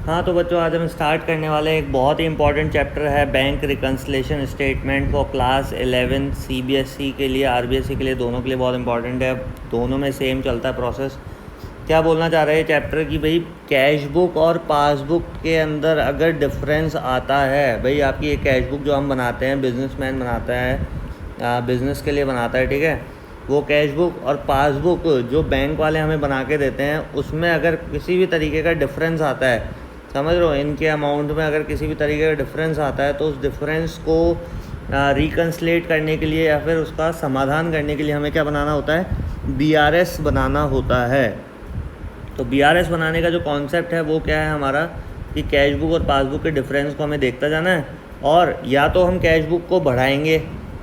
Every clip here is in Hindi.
हाँ तो बच्चों, आज हम स्टार्ट करने वाले हैं एक बहुत ही इंपॉर्टेंट चैप्टर है bank reconciliation statement for class 11 CBSE के लिए, आरबीएसई के लिए, दोनों के लिए बहुत इंपॉर्टेंट है। दोनों में सेम चलता है प्रोसेस। क्या बोलना चाह रहे हैं चैप्टर कि भाई कैश बुक और पासबुक के अंदर अगर डिफरेंस आता है, भाई आपकी ये कैश बुक जो हम बनाते हैं, बिजनेसमैन बनाता है, बिज़नेस के लिए बनाता है, ठीक है, वो कैश बुक और पासबुक जो बैंक वाले हमें बना के देते हैं, उसमें अगर किसी भी तरीके का डिफरेंस आता है, समझ रहे हो, इनके अमाउंट में अगर किसी भी तरीके का डिफरेंस आता है, तो उस डिफरेंस को रिकन्सलेट करने के लिए या फिर उसका समाधान करने के लिए हमें क्या बनाना होता है, बीआरएस बनाना होता है। तो बीआरएस बनाने का जो कॉन्सेप्ट है वो क्या है हमारा, कि कैश बुक और पासबुक के डिफरेंस को हमें देखता जाना है, और या तो हम कैश बुक को बढ़ाएंगे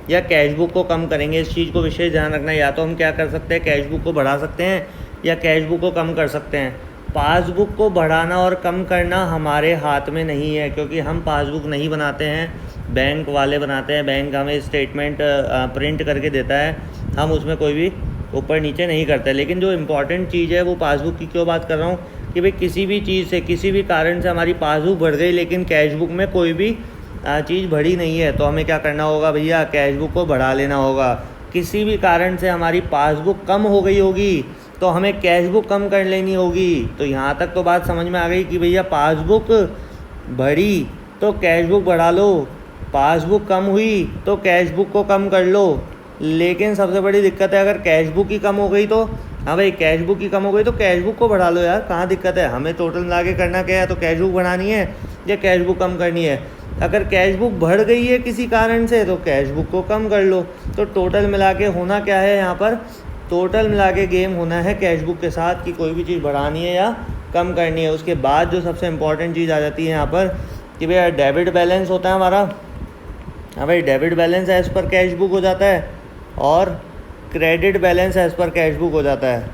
या कैश बुक को कम करेंगे। इस चीज़ को विशेष ध्यान रखना है। या तो हम क्या कर सकते हैं, कैश बुक को बढ़ा सकते हैं या कैश बुक को कम कर सकते हैं। पासबुक को बढ़ाना और कम करना हमारे हाथ में नहीं है, क्योंकि हम पासबुक नहीं बनाते हैं, बैंक वाले बनाते हैं। बैंक हमें स्टेटमेंट प्रिंट करके देता है, हम उसमें कोई भी ऊपर नीचे नहीं करते। लेकिन जो इम्पॉर्टेंट चीज़ है वो पासबुक की क्यों बात कर रहा हूँ, कि भाई किसी भी चीज़ से, किसी भी कारण से हमारी पासबुक बढ़ गई लेकिन कैश बुक में कोई भी चीज़ बढ़ी नहीं है, तो हमें क्या करना होगा भैया, कैश बुक को बढ़ा लेना होगा। किसी भी कारण से हमारी पासबुक कम हो गई होगी तो हमें कैश बुक कम कर लेनी होगी। तो यहाँ तक तो बात समझ में आ गई कि भैया पासबुक बढ़ी तो कैश बुक बढ़ा लो, पासबुक कम हुई तो कैश बुक को कम कर लो। लेकिन सबसे बड़ी दिक्कत है, अगर कैश बुक ही कम हो गई तो, हाँ भाई कैश बुक ही कम हो गई तो कैश बुक को बढ़ा लो यार, कहाँ दिक्कत है। हमें टोटल मिला के करना क्या है, तो कैश बुक बढ़ानी है या कैश बुक कम करनी है। अगर कैश बुक बढ़ गई है किसी कारण से तो कैश बुक को कम कर लो। तो टोटल मिला के होना क्या है यहाँ पर, टोटल मिला के गेम होना है कैश बुक के साथ, कि कोई भी चीज़ बढ़ानी है या कम करनी है। उसके बाद जो सबसे इम्पॉर्टेंट चीज़ आ जाती है यहाँ पर, कि भैया डेबिट बैलेंस होता है हमारा। हाँ भाई, debit balance as per cash book हो जाता है और credit balance as per cash book हो जाता है।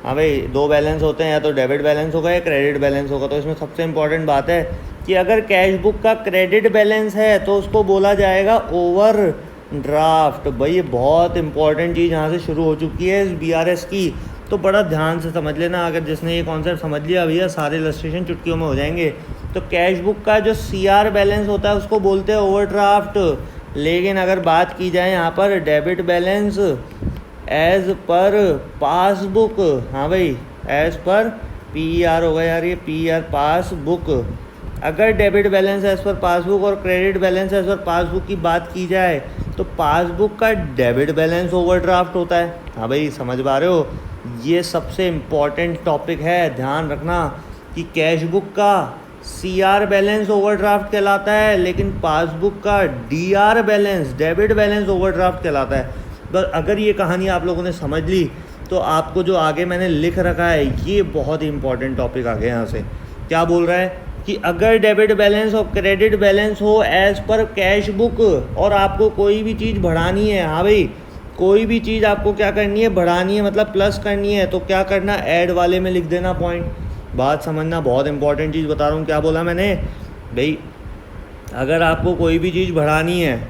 हाँ भाई, दो बैलेंस होते हैं, या तो डेबिट बैलेंस होगा या क्रेडिट बैलेंस होगा। तो इसमें सबसे इम्पॉर्टेंट बात है कि अगर कैश बुक का क्रेडिट बैलेंस है तो उसको बोला जाएगा ओवर ड्राफ्ट। भाई ये बहुत इंपॉर्टेंट चीज़ यहाँ से शुरू हो चुकी है इस बीआरएस की, तो बड़ा ध्यान से समझ लेना। अगर जिसने ये कॉन्सेप्ट समझ लिया भैया, सारे इलस्ट्रेशन चुटकियों में हो जाएंगे। तो कैश बुक का जो सीआर बैलेंस होता है उसको बोलते हैं ओवरड्राफ्ट। लेकिन अगर बात की जाए यहाँ पर debit balance as per passbook, हाँ भाई एज पर पीआर होगा यार, ये पीआर पासबुक। अगर debit balance as per passbook और credit balance as per passbook की बात की जाए तो पासबुक का डेबिट बैलेंस ओवरड्राफ्ट होता है। हाँ भाई, समझ पा रहे हो, ये सबसे इम्पॉर्टेंट टॉपिक है, ध्यान रखना कि कैश बुक का सीआर बैलेंस ओवरड्राफ्ट कहलाता है, लेकिन पासबुक का DR balance, debit balance overdraft कहलाता है। बस अगर ये कहानी आप लोगों ने समझ ली तो आपको जो आगे मैंने लिख रखा है ये बहुत ही इंपॉर्टेंट टॉपिक आ गया यहाँ से। क्या बोल रहा है कि अगर डेबिट बैलेंस और क्रेडिट बैलेंस हो एज पर कैश बुक और आपको कोई भी चीज़ बढ़ानी है, हाँ भाई कोई भी चीज़ आपको क्या करनी है, बढ़ानी है, मतलब प्लस करनी है, तो क्या करना, ऐड वाले में लिख देना पॉइंट। बात समझना, बहुत इंपॉर्टेंट चीज़ बता रहा हूँ। क्या बोला मैंने भाई, अगर आपको कोई भी चीज़ बढ़ानी है,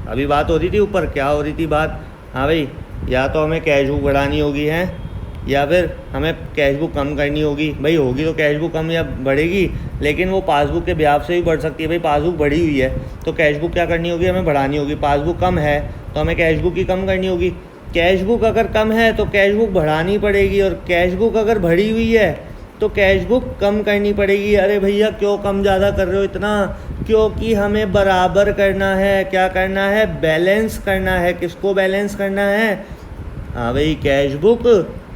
अभी बात हो रही थी ऊपर, क्या हो रही थी बात, हाँ भाई या तो हमें कैश बुक बढ़ानी होगी है या फिर हमें कैश बुक कम करनी होगी। भाई होगी तो कैश बुक कम या बढ़ेगी, लेकिन वो पासबुक के ब्याज से भी बढ़ सकती है। भाई पासबुक बढ़ी हुई है तो कैश बुक क्या करनी होगी, हमें बढ़ानी होगी। पासबुक कम है तो हमें कैश बुक ही कम करनी होगी। कैश बुक अगर कम है तो कैश बुक बढ़ानी पड़ेगी, और कैश बुक अगर बढ़ी हुई है तो कैश बुक कम करनी पड़ेगी। अरे भैया क्यों कम ज़्यादा कर रहे हो इतना, क्योंकि हमें बराबर करना है। क्या करना है, बैलेंस करना है। किसको बैलेंस करना है, हाँ भाई कैश बुक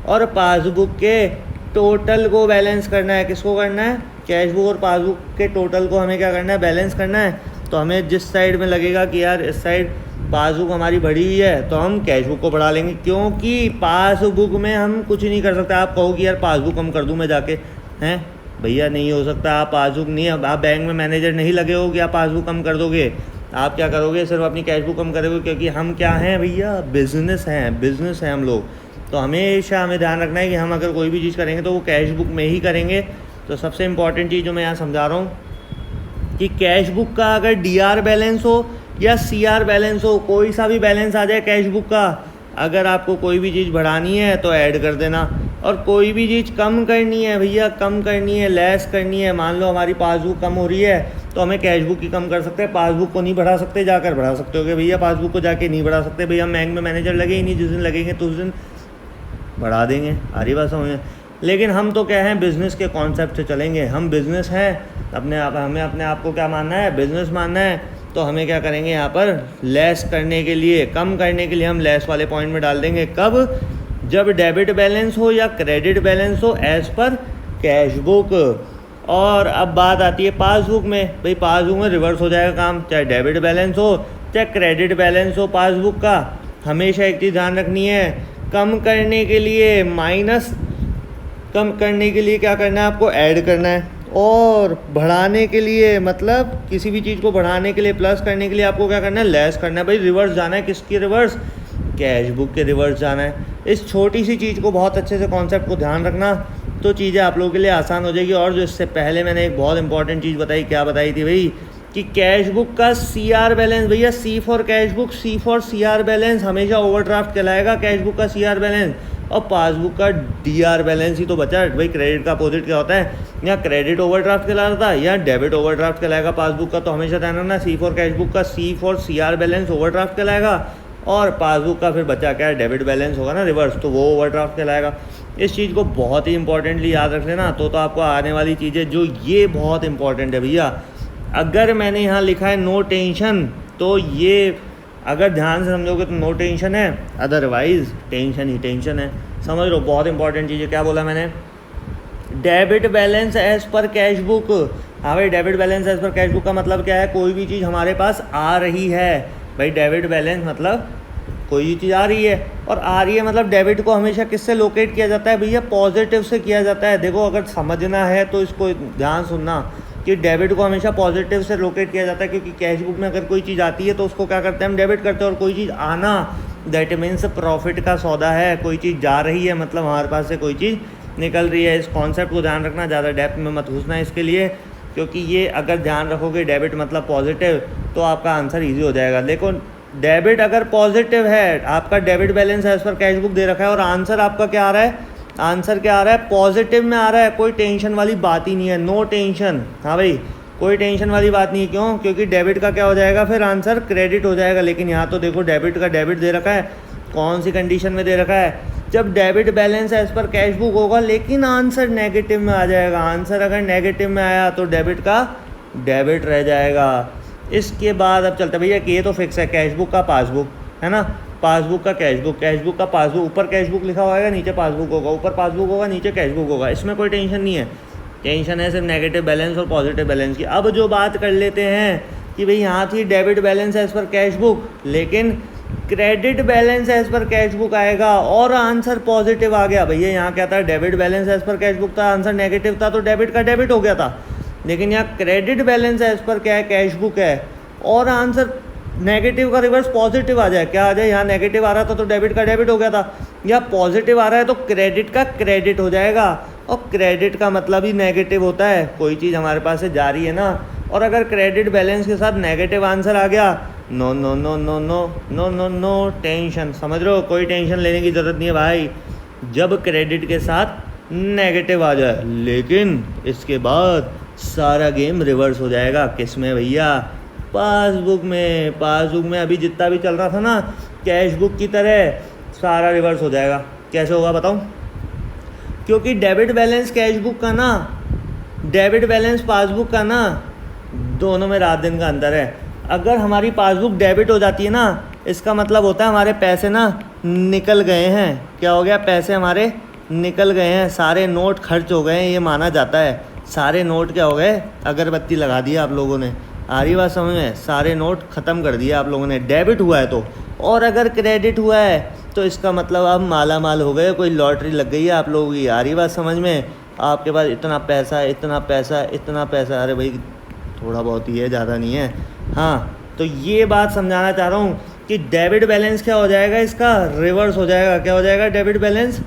और पासबुक के टोटल को बैलेंस करना है। किसको करना है, कैश बुक और पासबुक के टोटल को हमें क्या करना है, बैलेंस करना है। तो हमें जिस साइड में लगेगा कि यार इस साइड पासबुक हमारी बढ़ी हुई है तो हम कैश बुक को बढ़ा लेंगे, क्योंकि पासबुक में हम कुछ नहीं कर सकते। आप कहो कि यार पासबुक कम कर दूं मैं जाके, हैं भैया नहीं हो सकता। आप पासबुक नहीं, आप बैंक में मैनेजर नहीं लगे हो कि आप पासबुक कम कर दोगे। आप क्या करोगे, सिर्फ अपनी कैश बुक कम करोगे, क्योंकि हम क्या हैं भैया, बिजनेस हैं हम लोग। तो हमेशा हमें ध्यान रखना है कि हम अगर कोई भी चीज़ करेंगे तो वो कैश बुक में ही करेंगे। तो सबसे इम्पॉर्टेंट चीज़ जो मैं यहाँ समझा रहा हूँ कि कैश बुक का अगर डीआर बैलेंस हो या सीआर बैलेंस हो, कोई सा भी बैलेंस आ जाए कैश बुक का, अगर आपको कोई भी चीज़ बढ़ानी है तो ऐड कर देना, और कोई भी चीज़ कम करनी है भैया, कम करनी है, लेस करनी है, मान लो हमारी पासबुक कम हो रही है तो हमें कैश बुक ही कम कर सकते हैं, पासबुक को नहीं बढ़ा सकते, जाकर बढ़ा सकते हो कि भैया पासबुक को जाके नहीं बढ़ा सकते, भैया बैंक में मैनेजर लगे ही नहीं, जिस दिन लगेंगे तो उस दिन बढ़ा देंगे, आ रही बात समझ में। लेकिन हम तो क्या हैं, बिज़नेस के कॉन्सेप्ट से चलेंगे, हम बिज़नेस हैं, हमें अपने आप को क्या मानना है, बिज़नेस मानना है, तो हमें क्या करेंगे यहाँ पर लेस करने के लिए, कम करने के लिए हम लेस वाले पॉइंट में डाल देंगे। कब? जब डेबिट बैलेंस हो या क्रेडिट बैलेंस हो एज़ पर कैश बुक। और अब बात आती है पासबुक में, भाई पासबुक में रिवर्स हो जाएगा काम, चाहे डेबिट बैलेंस हो चाहे क्रेडिट बैलेंस हो पासबुक का। हमेशा एक चीज़ ध्यान रखनी है, कम करने के लिए माइनस, कम करने के लिए क्या करना है आपको, ऐड करना है, और बढ़ाने के लिए मतलब किसी भी चीज़ को बढ़ाने के लिए, प्लस करने के लिए आपको क्या करना है, लेस करना है। भाई रिवर्स जाना है, किसकी रिवर्स, कैश बुक के रिवर्स जाना है। इस छोटी सी चीज़ को बहुत अच्छे से, कॉन्सेप्ट को ध्यान रखना, तो चीज़ें आप लोगों के लिए आसान हो जाएगी। और जो इससे पहले मैंने एक बहुत इंपॉर्टेंट चीज़ बताई, क्या बताई थी भाई, कि कैश बुक का CR बैलेंस, भैया C for cash book, C for CR balance हमेशा ओवरड्राफ्ट कहलाएगा, कैश बुक का CR बैलेंस, और पासबुक का DR बैलेंस ही तो बचा। भाई क्रेडिट का अपोजिट क्या होता है, या क्रेडिट ओवरड्राफ्ट कहलाता है या डेबिट ओवरड्राफ्ट कहलाएगा पासबुक का, तो हमेशा ध्यान रखना, C फॉर कैश बुक का C for CR balance overdraft कहलाएगा, और पासबुक का फिर बचा क्या है, डेबिट बैलेंस होगा ना रिवर्स, तो वो ओवरड्राफ्ट कहलाएगा। इस चीज़ को बहुत ही इंपॉर्टेंटली याद रख लेना, तो आपको आने वाली चीज़ें जो ये बहुत इंपॉर्टेंट है भैया। अगर मैंने यहाँ लिखा है नो टेंशन, तो ये अगर ध्यान से समझोगे तो नो टेंशन है, अदरवाइज टेंशन ही टेंशन है, समझ लो। बहुत इंपॉर्टेंट चीज़ है, क्या बोला मैंने, डेबिट बैलेंस एज पर कैश बुक। हाँ भाई, डेबिट बैलेंस एज पर कैश बुक का मतलब क्या है, कोई भी चीज़ हमारे पास आ रही है, भाई डेबिट बैलेंस मतलब कोई चीज़ आ रही है, और आ रही है मतलब डेबिट को हमेशा किससे लोकेट किया जाता है भैया, पॉजिटिव से किया जाता है। देखो अगर समझना है तो इसको ध्यान सुनना, कि डेबिट को हमेशा पॉजिटिव से लोकेट किया जाता है, क्योंकि कैश बुक में अगर कोई चीज़ आती है तो उसको क्या करते हैं, हम डेबिट करते हैं, और कोई चीज़ आना दैट मीन्स प्रॉफिट का सौदा है, कोई चीज़ जा रही है मतलब हमारे पास से कोई चीज़ निकल रही है। इस कॉन्सेप्ट को ध्यान रखना, ज़्यादा डेप्थ में मत घुसना इसके लिए, क्योंकि ये अगर ध्यान रखोगे डेबिट मतलब पॉजिटिव, तो आपका आंसर ईजी हो जाएगा। देखो डेबिट अगर पॉजिटिव है, आपका डेबिट बैलेंस एज पर कैश बुक दे रखा है, और आंसर आपका क्या आ रहा है, आंसर क्या आ रहा है, पॉजिटिव में आ रहा है, कोई टेंशन वाली बात ही नहीं है, नो टेंशन। हाँ भाई, कोई टेंशन वाली बात नहीं है, क्यों, क्योंकि डेबिट का क्या हो जाएगा, फिर आंसर क्रेडिट हो जाएगा। लेकिन यहाँ तो देखो डेबिट का डेबिट दे रखा है, कौन सी कंडीशन में दे रखा है, जब डेबिट बैलेंस एज पर कैश बुक होगा लेकिन आंसर नेगेटिव में आ जाएगा। आंसर अगर नेगेटिव में आया तो डेबिट का डेबिट रह जाएगा। इसके बाद अब चलते भैया कि ये तो फिक्स है, कैश बुक का पासबुक है ना, पासबुक का कैश बुक, कैश बुक का पासबुक, ऊपर कैश बुक लिखा होगा, नीचे पासबुक होगा, ऊपर पासबुक होगा, नीचे कैश बुक होगा, इसमें कोई टेंशन नहीं है। टेंशन है सिर्फ नेगेटिव बैलेंस और पॉजिटिव बैलेंस की। अब जो बात कर लेते हैं कि भाई यहाँ थी डेबिट बैलेंस एज पर कैश बुक, लेकिन क्रेडिट बैलेंस एज पर कैश बुक आएगा और आंसर पॉजिटिव आ गया। भैया यहाँ क्या था, डेबिट बैलेंस एज पर कैश बुक था, आंसर नेगेटिव था, तो डेबिट का डेबिट हो गया था। लेकिन यहाँ क्रेडिट बैलेंस एज पर क्या है, कैश बुक है, और आंसर नेगेटिव का रिवर्स पॉजिटिव आ जाए, क्या आ जाए, यहाँ नेगेटिव आ रहा था तो डेबिट का डेबिट हो गया था, या पॉजिटिव आ रहा है तो क्रेडिट का क्रेडिट हो जाएगा। और क्रेडिट का मतलब ही नेगेटिव होता है, कोई चीज़ हमारे पास से जा रही है ना, और अगर क्रेडिट बैलेंस के साथ नेगेटिव आंसर आ गया, no no no no no no no no tension. समझ रहे हो, कोई टेंशन लेने की ज़रूरत नहीं है भाई, जब क्रेडिट के साथ नेगेटिव आ जाए। लेकिन इसके बाद सारा गेम रिवर्स हो जाएगा, किस में भैया, पासबुक में। पासबुक में अभी जितना भी चल रहा था ना कैश बुक की तरह, सारा रिवर्स हो जाएगा। कैसे होगा बताऊं, क्योंकि डेबिट बैलेंस कैश बुक का ना, डेबिट बैलेंस पासबुक का ना, दोनों में रात दिन का अंतर है। अगर हमारी पासबुक डेबिट हो जाती है ना, इसका मतलब होता है हमारे पैसे ना निकल गए हैं। क्या हो गया, पैसे हमारे निकल गए हैं, सारे नोट खर्च हो गए हैं, ये माना जाता है। सारे नोट क्या हो गए, अगरबत्ती लगा दी आप लोगों ने, आ रही बात समझ में, सारे नोट ख़त्म कर दिए आप लोगों ने, डेबिट हुआ है तो। और अगर क्रेडिट हुआ है तो इसका मतलब आप माला माल हो गए, कोई लॉटरी लग गई है आप लोगों की, आ रही बात समझ में, आपके पास इतना पैसा इतना पैसा इतना पैसा, अरे भाई थोड़ा बहुत ही है, ज़्यादा नहीं है। हाँ, तो ये बात समझाना चाह रहा हूँ कि डेबिट बैलेंस क्या हो जाएगा, इसका रिवर्स हो जाएगा। क्या हो जाएगा, डेबिट बैलेंस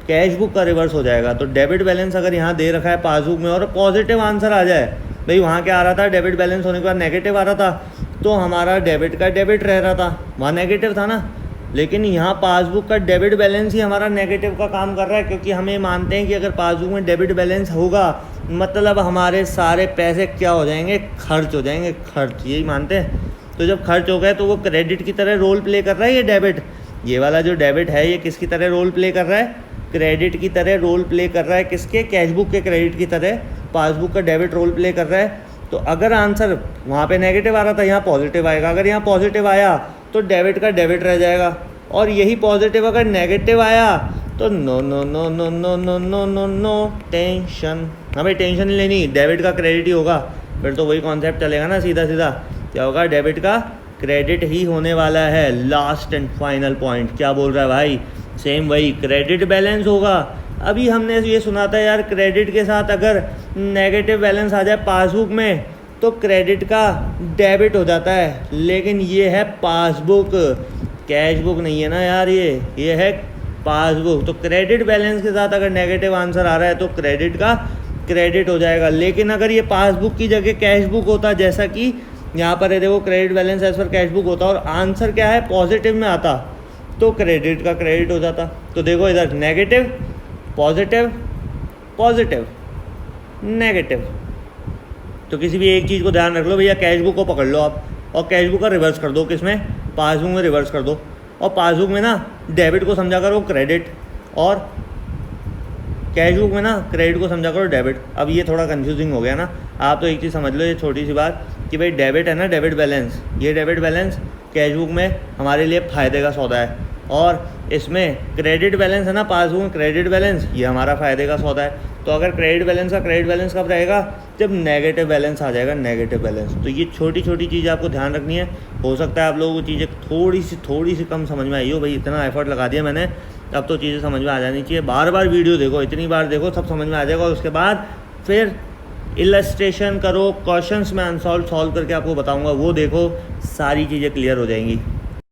कैश बुक का रिवर्स हो जाएगा। तो डेबिट बैलेंस अगर यहाँ दे रखा है पासबुक में और पॉजिटिव आंसर आ जाए, भाई वहाँ क्या आ रहा था, डेबिट बैलेंस होने के बाद नेगेटिव आ रहा था, तो हमारा डेबिट का डेबिट रह रहा था, वहाँ नेगेटिव था ना, लेकिन यहाँ पासबुक का डेबिट बैलेंस ही हमारा नेगेटिव का काम कर रहा है, क्योंकि हम ये मानते हैं कि अगर पासबुक में डेबिट बैलेंस होगा मतलब हमारे सारे पैसे क्या हो जाएंगे, खर्च हो जाएंगे, खर्च, यही मानते हैं। तो जब खर्च हो गए तो वो क्रेडिट की तरह रोल प्ले कर रहा है ये डेबिट। ये वाला जो डेबिट है ये किसकी तरह रोल प्ले कर रहा है, क्रेडिट की तरह रोल प्ले कर रहा है। किसके, कैशबुक के क्रेडिट की तरह पासबुक का डेबिट रोल प्ले कर रहा है। तो अगर आंसर वहाँ पे नेगेटिव आ रहा था, यहाँ पॉजिटिव आएगा। अगर यहाँ पॉजिटिव आया तो डेबिट का डेबिट रह जाएगा, और यही पॉजिटिव अगर नेगेटिव आया तो no no no no no no no no no tension, हमें टेंशन नहीं लेनी, डेबिट का क्रेडिट ही होगा। फिर तो वही कॉन्सेप्ट चलेगा ना, सीधा सीधा क्या होगा, डेबिट का क्रेडिट ही होने वाला है। लास्ट एंड फाइनल पॉइंट क्या बोल रहा है भाई, सेम वही क्रेडिट बैलेंस होगा। अभी हमने ये सुना था यार, क्रेडिट के साथ अगर नेगेटिव बैलेंस आ जाए पासबुक में तो क्रेडिट का डेबिट हो जाता है, लेकिन ये है पासबुक, कैशबुक नहीं है ना यार, ये है पासबुक। तो क्रेडिट बैलेंस के साथ अगर नेगेटिव आंसर आ रहा है तो क्रेडिट का क्रेडिट हो जाएगा। लेकिन अगर ये पासबुक की जगह कैशबुक होता, जैसा कि यहाँ पर है देखो, credit balance as per cashbook होता और आंसर क्या है पॉजिटिव में आता, तो क्रेडिट का क्रेडिट हो जाता। तो देखो इधर नेगेटिव पॉजिटिव पॉजिटिव नेगेटिव, तो किसी भी एक चीज़ को ध्यान रख लो भैया, कैशबुक को पकड़ लो आप और कैशबुक का रिवर्स कर दो, किसमें, पासबुक में रिवर्स कर दो। और पासबुक में ना डेबिट को समझा करो क्रेडिट, और कैशबुक में ना क्रेडिट को समझा करो डेबिट। अब ये थोड़ा कंफ्यूजिंग हो गया ना, आप तो एक चीज़ समझ लो, ये छोटी सी बात कि भाई डेबिट है ना, डेबिट बैलेंस, ये डेबिट बैलेंस कैशबुक में हमारे लिए फ़ायदे का सौदा है, और इसमें क्रेडिट बैलेंस है ना पासबुक में, क्रेडिट बैलेंस ये हमारा फ़ायदे का सौदा है। तो अगर क्रेडिट बैलेंस का क्रेडिट बैलेंस कब रहेगा, जब नेगेटिव बैलेंस आ जाएगा, नेगेटिव बैलेंस। तो ये छोटी छोटी चीज़ें आपको ध्यान रखनी है। हो सकता है आप लोगों को चीज़ें थोड़ी सी कम समझ में आई हो, भाई इतना एफर्ट लगा दिया मैंने, अब तो चीज़ें समझ में आ जानी चाहिए। बार बार वीडियो देखो, इतनी बार देखो, सब समझ में आ जाएगा। और उसके बाद फिर इलस्ट्रेशन करो, क्वेश्चंस में अनसॉल्व सॉल्व करके आपको बताऊंगा, वो देखो, सारी चीज़ें क्लियर हो जाएंगी।